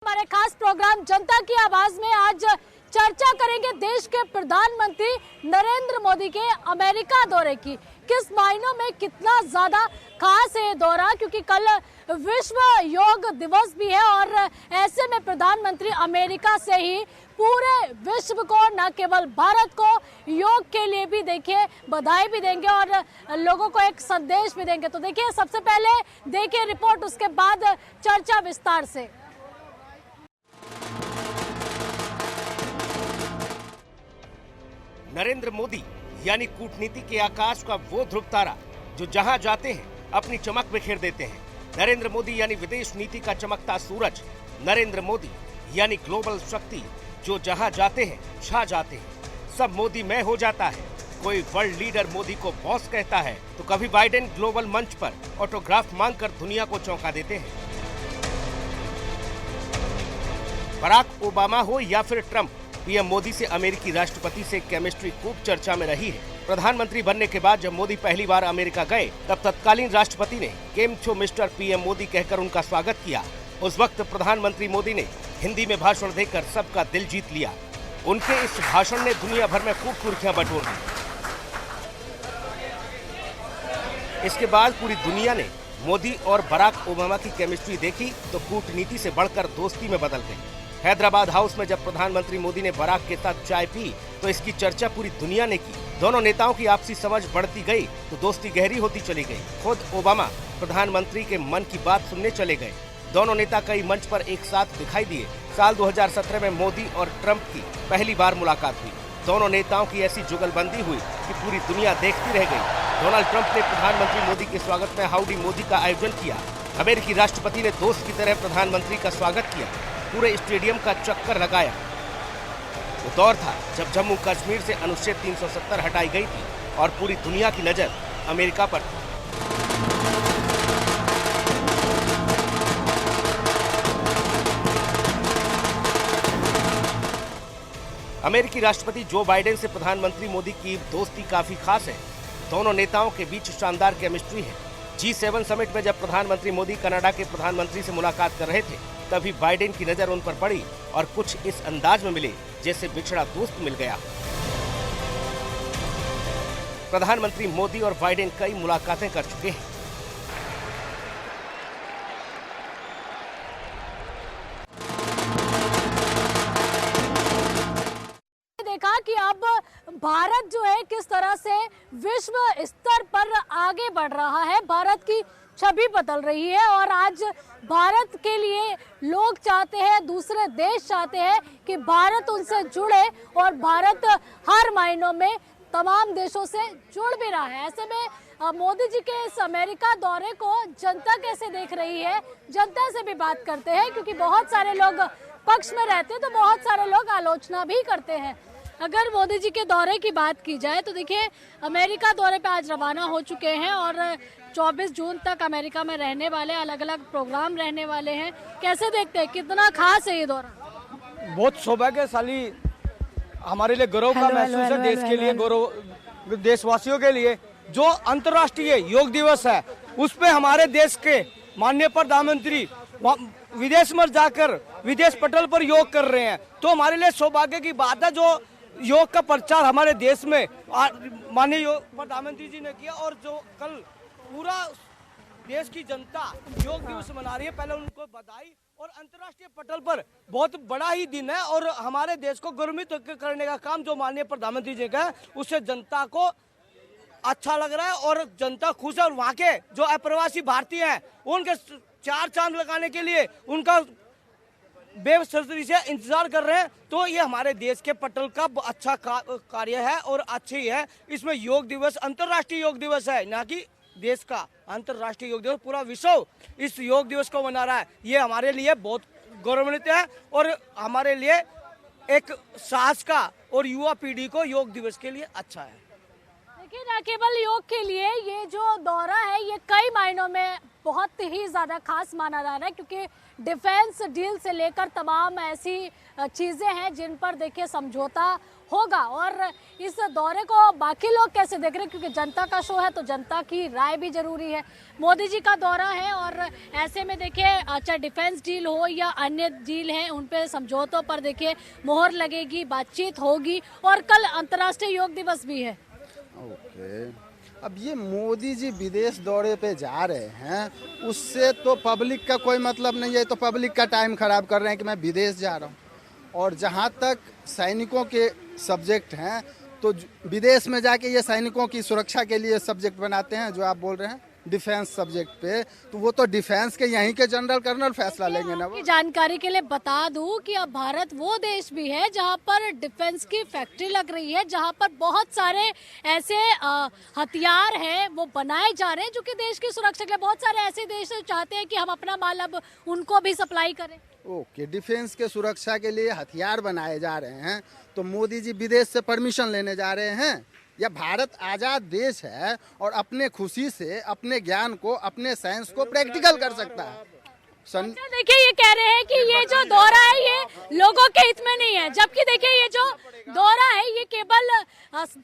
हमारे खास प्रोग्राम जनता की आवाज में आज चर्चा करेंगे देश के प्रधानमंत्री नरेंद्र मोदी के अमेरिका दौरे की। किस मायनों में कितना ज्यादा खास है ये दौरा, क्योंकि कल विश्व योग दिवस भी है और ऐसे में प्रधानमंत्री अमेरिका से ही पूरे विश्व को, न केवल भारत को, योग के लिए भी देखिए बधाई भी देंगे और लोगों को एक संदेश भी देंगे। तो देखिए, सबसे पहले देखिए रिपोर्ट, उसके बाद चर्चा विस्तार से। नरेंद्र मोदी यानी कूटनीति के आकाश का वो ध्रुव तारा जो जहां जाते हैं अपनी चमक बिखेर देते हैं। नरेंद्र मोदी यानी विदेश नीति का चमकता सूरज। नरेंद्र मोदी यानी ग्लोबल शक्ति जो जहां जाते हैं छा जाते हैं। सब मोदी में हो जाता है। कोई वर्ल्ड लीडर मोदी को बॉस कहता है तो कभी बाइडेन ग्लोबल मंच पर ऑटोग्राफ मांगकर दुनिया को चौंका देते हैं। बराक ओबामा हो या फिर ट्रंप, पीएम मोदी से अमेरिकी राष्ट्रपति से केमिस्ट्री खूब चर्चा में रही है। प्रधानमंत्री बनने के बाद जब मोदी पहली बार अमेरिका गए तब तत्कालीन राष्ट्रपति ने केम छो मिस्टर पीएम मोदी कहकर उनका स्वागत किया। उस वक्त प्रधानमंत्री मोदी ने हिंदी में भाषण देकर सबका दिल जीत लिया। उनके इस भाषण ने दुनिया भर में खूब सुर्खियां बटोर दी। इसके बाद पूरी दुनिया ने मोदी और बराक ओबामा की केमिस्ट्री देखी तो कूटनीति से बढ़कर दोस्ती में बदल गई। हैदराबाद हाउस में जब प्रधानमंत्री मोदी ने बराक के साथ चाय पी तो इसकी चर्चा पूरी दुनिया ने की। दोनों नेताओं की आपसी समझ बढ़ती गई तो दोस्ती गहरी होती चली गई। खुद ओबामा प्रधानमंत्री के मन की बात सुनने चले गए। दोनों नेता कई मंच पर एक साथ दिखाई दिए। साल 2017 में मोदी और ट्रंप की पहली बार मुलाकात हुई। दोनों नेताओं की ऐसी जुगलबंदी हुई कि पूरी दुनिया देखती रह गई। डोनाल्ड ट्रंप ने प्रधानमंत्री मोदी के स्वागत में हाउडी मोदी का आयोजन किया। अमेरिकी राष्ट्रपति ने दोस्त की तरह प्रधानमंत्री का स्वागत किया, पूरे स्टेडियम का चक्कर लगाया। वो दौर था जब जम्मू कश्मीर से अनुच्छेद 370 हटाई गई थी और पूरी दुनिया की नजर अमेरिका पर थी। अमेरिकी राष्ट्रपति जो बाइडेन से प्रधानमंत्री मोदी की दोस्ती काफी खास है। दोनों नेताओं के बीच शानदार केमिस्ट्री है। G7 समिट में जब प्रधानमंत्री मोदी कनाडा के प्रधानमंत्री से मुलाकात कर रहे थे तभी बाइडेन की नजर उन पर पड़ी और कुछ इस अंदाज में मिले जैसे बिछड़ा दोस्त मिल गया। प्रधानमंत्री मोदी और बाइडेन कई मुलाकातें कर चुके हैं। देखा कि अब भारत जो है किस तरह से विश्व स्तर पर आगे बढ़ रहा है, भारत की छवि बदल रही है और आज भारत के लिए लोग चाहते हैं, दूसरे देश चाहते हैं कि भारत उनसे जुड़े और भारत हर मायनों में तमाम देशों से जुड़ भी रहा है। ऐसे में मोदी जी के इस अमेरिका दौरे को जनता कैसे देख रही है, जनता से भी बात करते हैं, क्योंकि बहुत सारे लोग पक्ष में रहते हैं तो बहुत सारे लोग आलोचना भी करते हैं। अगर मोदी जी के दौरे की बात की जाए तो देखिए, अमेरिका दौरे पे आज रवाना हो चुके हैं और 24 जून तक अमेरिका में रहने वाले, अलग अलग प्रोग्राम रहने वाले हैं। कैसे देखते हैं, कितना खास है ये दौरा? बहुत सौभाग्यशाली, हमारे लिए गौरव का महसूस है, देश के लिए गौरव, देशवासियों के लिए। जो अंतर्राष्ट्रीय योग दिवस है उस पे हमारे देश के माननीय प्रधानमंत्री विदेश में जाकर विदेश पटल पर योग कर रहे हैं, तो हमारे लिए सौभाग्य की बात है। जो योग का प्रचार हमारे देश में माननीय प्रधानमंत्री जी ने किया और जो कल पूरा देश की जनता योग दिवस मना रही है, पहले उनको बधाई। और अंतर्राष्ट्रीय पटल पर बहुत बड़ा ही दिन है और हमारे देश को गौरवित करने का काम जो माननीय प्रधानमंत्री जी का है, उससे जनता को अच्छा लग रहा है और जनता खुश है। और वहाँ के जो अप्रवासी भारतीय हैं उनके चार चांद लगाने के लिए उनका बेसब्री से इंतजार कर रहे हैं। तो ये हमारे देश के पटल का अच्छा कार्य है और अच्छी है। इसमें योग दिवस अंतर्राष्ट्रीय योग दिवस है, ना कि देश का अंतर्राष्ट्रीय योग दिवस। पूरा विश्व इस योग दिवस को मना रहा है। ये हमारे लिए बहुत गौरवान्वित है और हमारे लिए एक साहस का और युवा पीढ़ी को योग दिवस के लिए अच्छा है। देखिए, न केवल योग के लिए ये जो दौरा है ये कई मायनों में बहुत ही ज़्यादा खास माना जा रहा है, क्योंकि डिफेंस डील से लेकर तमाम ऐसी चीज़ें हैं जिन पर देखिए समझौता होगा। और इस दौरे को बाकी लोग कैसे देख रहे हैं, क्योंकि जनता का शो है तो जनता की राय भी जरूरी है। मोदी जी का दौरा है और ऐसे में देखिए चाहे डिफेंस डील हो या अन्य डील हैं, उन पे समझौतों पर देखिए मोहर लगेगी, बातचीत होगी। और कल अंतर्राष्ट्रीय योग दिवस भी है। ओके, अब ये मोदी जी विदेश दौरे पे जा रहे हैं, उससे तो पब्लिक का कोई मतलब नहीं है। तो पब्लिक का टाइम खराब कर रहे हैं कि मैं विदेश जा रहा हूँ। और जहाँ तक सैनिकों के सब्जेक्ट हैं, तो विदेश में जाके ये सैनिकों की सुरक्षा के लिए सब्जेक्ट बनाते हैं, जो आप बोल रहे हैं डिफेंस सब्जेक्ट पे, तो वो तो डिफेंस के यहीं के जनरल कर्नल फैसला लेंगे ना। वो जानकारी के लिए बता दूं कि अब भारत वो देश भी है जहां पर डिफेंस की फैक्ट्री लग रही है, जहां पर बहुत सारे ऐसे हथियार हैं वो बनाए जा रहे हैं जो कि देश की सुरक्षा के लिए बहुत सारे ऐसे देश चाहते हैं कि हम अपना माल अब उनको भी सप्लाई करें। ओके, डिफेंस के सुरक्षा के लिए हथियार बनाए जा रहे हैं, तो मोदी जी विदेश से परमिशन लेने जा रहे हैं? या भारत आज़ाद देश है और अपने खुशी से अपने ज्ञान को, अपने साइंस को प्रैक्टिकल कर सकता है। देखिए ये कह रहे हैं कि ये जो दौरा है ये लोगों के हित में नहीं है, जबकि देखिए ये जो दौरा है ये केवल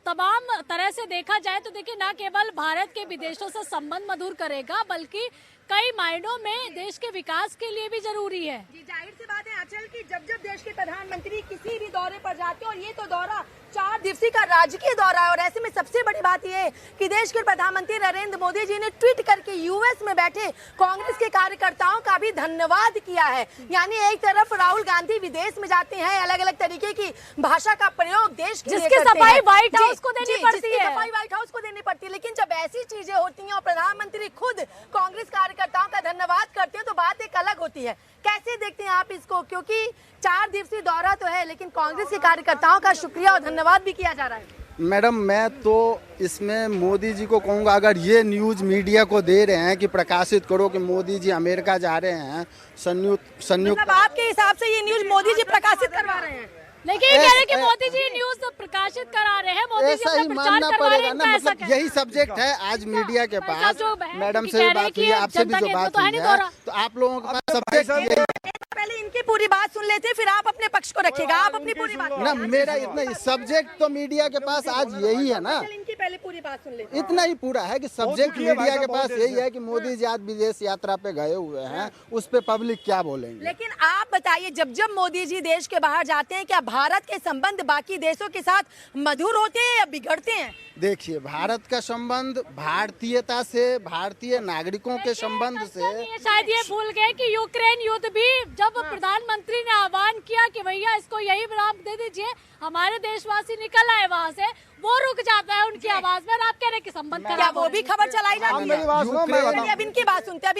तमाम तरह से देखा जाए तो देखिए ना केवल भारत के विदेशों से संबंध मधुर करेगा, बल्कि कई मायनों में देश के विकास के लिए भी जरूरी है। जी, जाहिर सी बात है आंचल की जब जब देश के प्रधानमंत्री किसी भी दौरे पर जाते हैं, और ये तो दौरा 4 दिवसीय का राजकीय दौरा है, और ऐसे में सबसे बड़ी बात यह है कि देश के प्रधानमंत्री नरेंद्र मोदी जी ने ट्वीट करके यूएस में बैठे कांग्रेस के कार्यकर्ताओं का भी धन्यवाद किया है। यानी एक तरफ राहुल गांधी विदेश में जाते हैं, अलग अलग तरीके की भाषा का प्रयोग देश के लिए करते हैं, जिसकी सफाई व्हाइट हाउस को देनी पड़ती है, लेकिन जब ऐसी चीजें होती हैं और प्रधानमंत्री खुद कांग्रेस कार्यकर्ताओं का धन्यवाद करते हैं तो बात एक अलग होती है। कैसे देखते हैं आप इसको, क्योंकि 4 दिवसीय दौरा तो है लेकिन कांग्रेस के कार्यकर्ताओं का शुक्रिया और धन्यवाद भी किया जा रहा है। मैडम, मैं तो इसमें मोदी जी को कहूँगा, अगर ये न्यूज़ मीडिया को दे रहे हैं कि प्रकाशित करो कि मोदी जी अमेरिका जा रहे हैं, संयुक्त मतलब आपके हिसाब से ये न्यूज़ मोदी जी प्रकाशित करवा रहे हैं? लेकिन ये कह रहे हैं कि मोदी जी न्यूज़ प्रकाशित करा रहे हैं, मोदी जी अपना प्रचार करवा रहे हैं, मतलब यही सब्जेक्ट है आज मीडिया के पास। मैडम से भी बात हुई, आपसे भी जो बात हुई है, तो आप लोगों के पास सब्जेक्ट पहले इनकी पूरी बात सुन लेते, फिर आप अपने पक्ष को रखिएगा, आप अपनी पूरी बात ना। मेरा इतना सब्जेक्ट तो मीडिया के पास आज यही है ना, इनकी पहले पूरी बात सुन लेते। इतना ही पूरा है कि सब्जेक्ट मीडिया के पास यही है कि मोदी जी आज विदेश यात्रा पे गए हुए हैं, उस पे पब्लिक क्या बोलेंगे। लेकिन आप बताइए, जब जब मोदी जी देश के बाहर जाते हैं, क्या भारत के संबंध बाकी देशों के साथ मधुर होते हैं या बिगड़ते हैं? देखिए, भारत का संबंध भारतीयता से, भारतीय नागरिकों के संबंध से। शायद ये भूल गए कि यूक्रेन युद्ध भी जब प्रधानमंत्री ने आह्वान किया कि भैया इसको यही विराम दे दीजिए, हमारे देशवासी निकल आए वहाँ से, वो रुक जाता है उनकी आवाज में। आप कह रहे कि संबंध क्या वो भी खबर चलाई जाती है? अब इनकी बात सुनते हैं,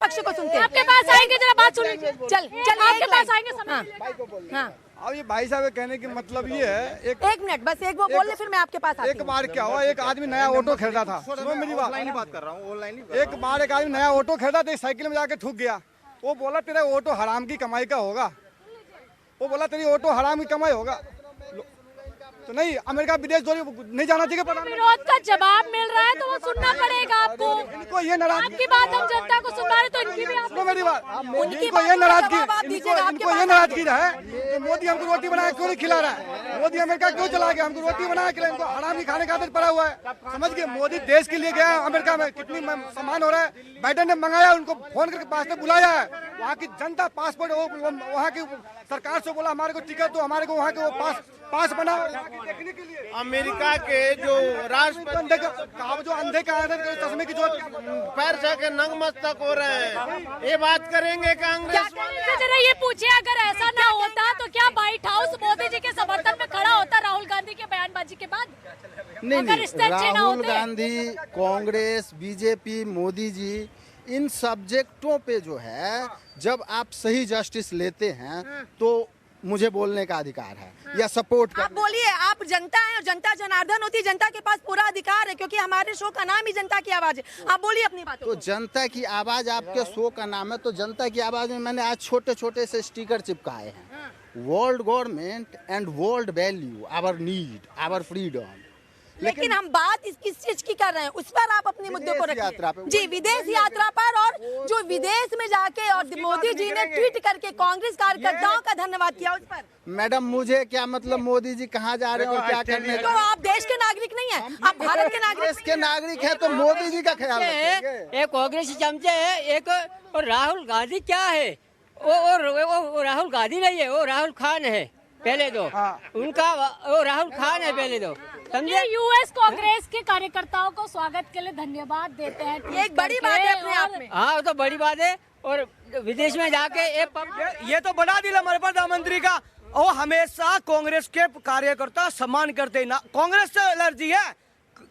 पक्ष को सुनते हैं। आपके पास आएंगे, जरा बात सुन लीजिए। चल आपके पास आएंगे। हाँ, अब ये भाई साहब कहने की मतलब ये है, एक मिनट बस, एक वो बोल ले फिर मैं आपके पास आती हूँ। एक बार क्या हुआ, एक आदमी नया ऑटो खरीदा था, सुनो मेरी बात कर रहा हूँ, ऑनलाइन। एक बार एक आदमी नया ऑटो खरीदा था, साइकिल में जाके थूक गया। वो बोला तेरा ऑटो हराम की कमाई का होगा, वो बोला तेरी ऑटो हराम की कमाई होगा। तो नहीं, अमेरिका विदेश दौरे नहीं जाना चाहिए। विरोध का जवाब मिल रहा है तो वो सुनना पड़ेगा आपको। इनको ये नाराजगी, आपकी बात हम जनता को सुना रहे तो इनकी भी आप मेरी बात, इनको ये नाराजगी है कि मोदी हमको रोटी बना क्यों नहीं खिला रहा है, मोदी अमेरिका क्यों चला गया, हमको रोटी बना खिला, इनको हरामी खाने का आदत पड़ा हुआ है। समझ गए, मोदी देश के लिए गया अमेरिका में, कितनी सम्मान हो रहा है। बाइडेन ने मंगाया, उनको फोन करके पास में बुलाया है, वहाँ की जनता पासपोर्ट, वहाँ की सरकार से बोला हमारे को टिकट दो, हमारे को वहाँ के वो पास बना देखने के लिए। अमेरिका के जो राष्ट्रपति जो अंधे का चश्मे की जो पैर के नंग मस्तक हो रहे हैं, ये बात करेंगे कांग्रेस वाले। जरा ये पूछिए, अगर ऐसा ना होता तो क्या व्हाइट हाउस मोदी जी के समर्थन में खड़ा होता राहुल गांधी के बयानबाजी के बाद? नहीं, राहुल गांधी, कांग्रेस, बीजेपी, मोदी जी, इन सब्जेक्टों पे जो है जब आप सही जस्टिस लेते हैं तो मुझे बोलने का अधिकार है या सपोर्ट कर। आप बोलिए, आप जनता है और जनता जनार्दन होती है, जनता के पास पूरा अधिकार है, क्योंकि हमारे शो का नाम ही जनता की आवाज है। आप बोलिए अपनी बात। तो जनता की आवाज आपके शो का नाम है, तो जनता की आवाज में मैंने आज छोटे छोटे से स्टिकर चिपकाए हैं, world government and world value, our need, our freedom. लेकिन हम बात किस चीज की कर रहे हैं, उस पर आप अपने मुद्दों को विदेश यात्रा पे। रखिए जी, विदेश यात्रा पर। और जो विदेश में जाके और मोदी जी ने ट्वीट करके कांग्रेस कार्यकर्ताओं का धन्यवाद किया उस पर। मैडम मुझे क्या मतलब मोदी जी कहाँ जा रहे हैं और क्या करने तो आप देश के नागरिक नहीं है, आप भारत के नागरिक। देश के नागरिक हैं तो मोदी जी का ख्याल रखेंगे। एक कांग्रेस चमचे है, एक और राहुल गांधी क्या है, वो राहुल गांधी नहीं है, वो राहुल खान है पहले दो, उनका वो राहुल खान है पहले दो, समझे। यूएस कांग्रेस के कार्यकर्ताओं को स्वागत के लिए धन्यवाद देते हैं। ये एक बड़ी बात है अपने आप में। हाँ वो तो बड़ी बात है। और विदेश में जाके ये तो बड़ा दिल हमारे प्रधानमंत्री का। वो हमेशा कांग्रेस के कार्यकर्ता सम्मान करते हैं ना, कांग्रेस से एलर्जी है,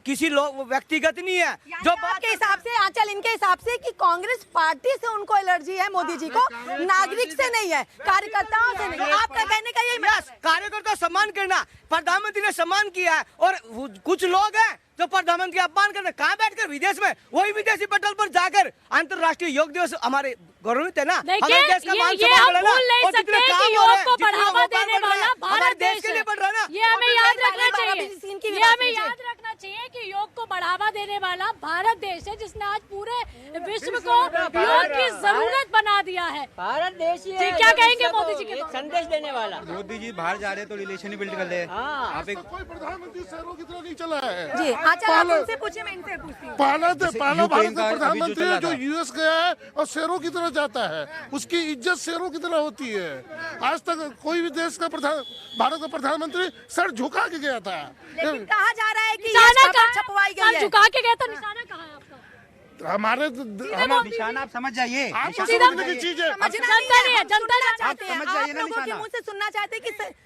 किसी लोग व्यक्तिगत नहीं है। जो बात के हिसाब से आंचल, इनके हिसाब से कि कांग्रेस पार्टी से उनको एलर्जी है, मोदी जी को, नागरिक से नहीं है, कार्यकर्ताओं से नहीं है। आपका कहने का यही यस, कार्यकर्ता सम्मान करना, प्रधानमंत्री ने सम्मान किया है। और कुछ लोग हैं जो प्रधानमंत्री अपमान करते, कहाँ बैठकर विदेश में, वही विदेशी पटल पर जाकर अंतर्राष्ट्रीय योग दिवस हमारे गौरवित है ना, देखिए ये हम भूल नहीं सकते कि योग को बढ़ावा देने वाला भारत देश के लिए बढ़ रहा है ना। ये हमें याद रखना चाहिए, ये हमें याद रखना चाहिए कि योग को बढ़ावा देने वाला भारत देश है, जिसने आज पूरे विश्व को योग की जरूरत बना दिया है। भारत देश ही जी, है, क्या कहेंगे मोदी जी के एक संदेश देने वाला। मोदी जी बाहर जा रहे हैं तो रिलेशन ही बिल्ड कर ले। आप एक कोई प्रधानमंत्री शहरों की तरह नहीं चला है। जी आंचल, आप उनसे पूछिए, मैं इनसे पूछती हूँ। पहला यूक्रेन भारत का का अभी जो प्रधानमंत्री चला है जो था। यूएस गया है और शेरों की तरह जाता है, उसकी इज्जत शेरों की तरह होती है। आज तक कोई भी देश का भारत का प्रधानमंत्री सर झुका के गया था। लेकिन कहा जा रहा है कि ये निशाना खबर छपवाई गई है। झुका के गया था, निशाना कहाँ है आपका? हमारे निशाना आप समझ जाइए, आप निशाना सीधा- समझने की चीज है। समझना नहीं है, जनता आप चाहते हैं, समझ जाइए आप ना लोगों के निशाना। मुंह से सुनना चाहते हैं कि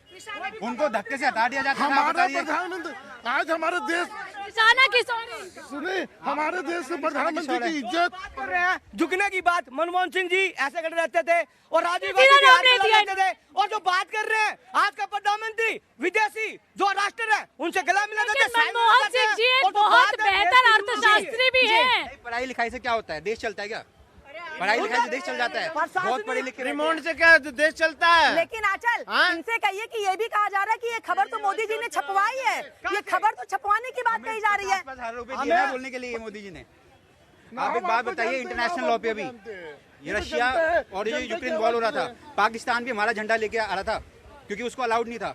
उनको धक्के से हटा दिया जाता है। आप हमारा बताइए। प्रधानमंत्री आज हमारे देश निशाना किस ओर है? सुने, हमारे देश के प्रधानमंत्री की इज्जत कर रहे हैं। झुकने की बात मनमोहन सिंह जी ऐसे कर रहते थे और राजीव सीधा गांधी नाम भी नहीं हाथ दिया। मिला लेते थे। और जो बात कर रहे हैं आज का प्रधानमंत्री विदेशी जो राष्ट्र है उनसे गला मिला देते लेकिन साइन मनमोहन लगाते सिंह हैं। जी एक और जो बहुत बात है, बेहतर देश की अर्थशास्त्री भी हैं। पढ़ाई लिखाई से क्या होता है, देश चलता है क्या? पढ़ाई लिखाई से देश चल जाता है। बहुत पढ़े लिखे रिमोट से क्या देश चलता है। लेकिन आंचल, इनसे कहिए कि ये भी कहा जा रहा है कि ये खबर तो मोदी जी ने छपवाई है, ये खबर तो छपवाने की बात कही जा रही है। 10,000 रुपए दिए हैं बोलने के लिए मोदी जी ने। आप एक बात बताइए, इंटरनेशनल लॉ पे अभी ये रशिया और ये यूक्रेन वॉर हो रहा था, पाकिस्तान भी हमारा झंडा लेके आ रहा था क्योंकि उसको अलाउड नहीं था।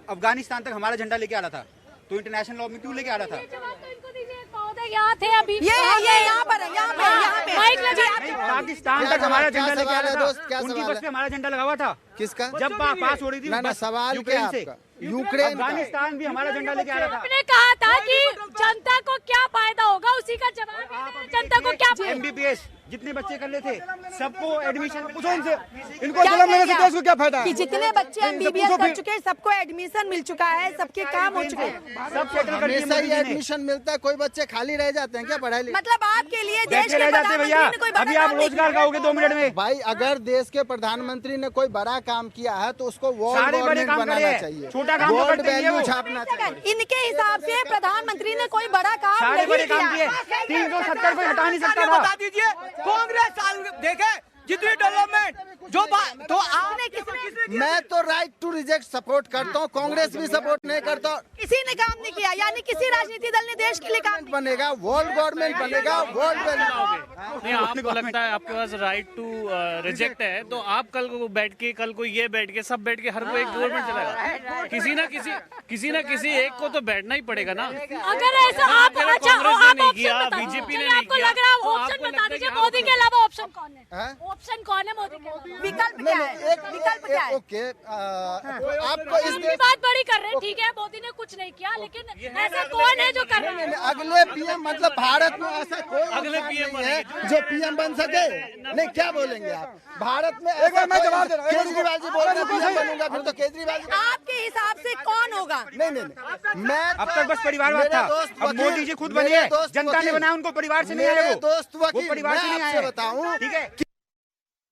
अफगानिस्तान तक हमारा झंडा लेके आ रहा था, तो इंटरनेशनल लॉ में क्यों लेके आ रहा था? जवाब तो इनको दीजिए, पौधे यहाँ थे अभी। ये यहाँ पर है, यहाँ पे माइक लगा पाकिस्तान तक हमारा क्या झंडा लेके आ सवाल है रहा दोस्त, था, क्या उनकी सवाल बस है? पे हमारा झंडा लगा हुआ था। किसका? जब पास हो रही थी ना बस सवाल क्या यूक्रेन से, आपका? यूक्रेन का। अफगानिस्तान भी हमारा झंडा लेके आ रहा था। आपने कहा था कि जनता को क्या फायदा होगा, उसी का जवाब ये है, जनता को क्या फायदा? MBBS जितने बच्चे कर लेते सबको एडमिशन पूछो इनसे, इनको जन्म लेने से देश को क्या फायदा है? कि जितने बच्चे MBBS कर चुके हैं सबको एडमिशन मिल चुका है, सबके काम हो चुके हैं। सब सेटल कर दिए हमेशा मोदी ही जी ने। एडमिशन मिलता है, कोई बच्चे खाली रह जाते हैं क्या पढ़ाई लिखाई? मतलब आपके लिए देश बैठे के रह जाते भैया। प्रधानमंत्री ने कोई बड़ा अभी आप काम नहीं रोजगार किया। खाओगे 2 मिनट में। भाई अगर देश के प्रधानमंत्री ने कोई बड़ा काम किया है तो उसको वर्ल्ड सारे बड़े गवर्नमेंट काम बनाना करे हैं। चाहिए, छोटा काम तो वर्ल्ड करते ही है वैल्यू वो। छापना चाहिए। इनके हिसाब से प्रधानमंत्री ने कोई बड़ा काम सारे नहीं बड़े काम किया। किए, 370 कोई हटा नहीं सकता बता था। दीजिए कांग्रेस साल देखे जितनी डेवलपमेंट जो तो आपने किसने मैं तो राइट टू रिजेक्ट सपोर्ट करता हूँ, कांग्रेस भी सपोर्ट नहीं करता। किसी ने काम नहीं किया, यानी किसी राजनीतिक दल ने देश के लिए काम नहीं बनेगा वर्ल्ड गवर्नमेंट बनेगा, वर्ल्ड वैल्यू। नहीं, आपको लगता है आपके पास राइट टू रिजेक्ट है, तो आप कल को बैठ के, कल को ये बैठ के, सब बैठ के हर कोई गवर्नमेंट चलाएगा। किसी ना किसी एक को तो बैठना ही पड़ेगा ना। अगर ऐसा आप अगर अच्छा कांग्रेस आप ने नहीं ऑप्शन किया, बताओ। बीजेपी ने चलिए, नहीं आपको किया, लग रहा है तो ऑप्शन आपको बता लगता है दीजिए, कि मोदी के अलावा ऑप्शन कौन है? हैं? ऑप्शन कौन है मोदी के अलावा? विकल्प क्या है? विकल्प क्या है? ओके, आपको इस हम भी देश बात बड़ी कर रहे हैं, ठीक है, मोदी ने कुछ नहीं किया, लेकिन ऐसा कौन है जो कर रहा है? अगले पीएम मतलब भारत में ऐसा कोई अगले इंसान PM नहीं है जो पीएम बन सके। नहीं, क्या बोलेंगे आप? भारत में एक मैं जवाब दे रहा हूँ। केजरीवाल जी बोल रहे हैं पीएम बनूंगा, फिर तो केजरीवाल जी। आपके हिसाब से कौन होगा? नहीं, मैं अब तक बस परिवारवाद था, अब मोदी जी खुद बने हैं, जनता ने बनाया, उनको परिवार से नहीं आए मेरे वो। दोस्त वो वकील, परिवार मैं से नहीं आपसे आए। बताऊं ठीक है।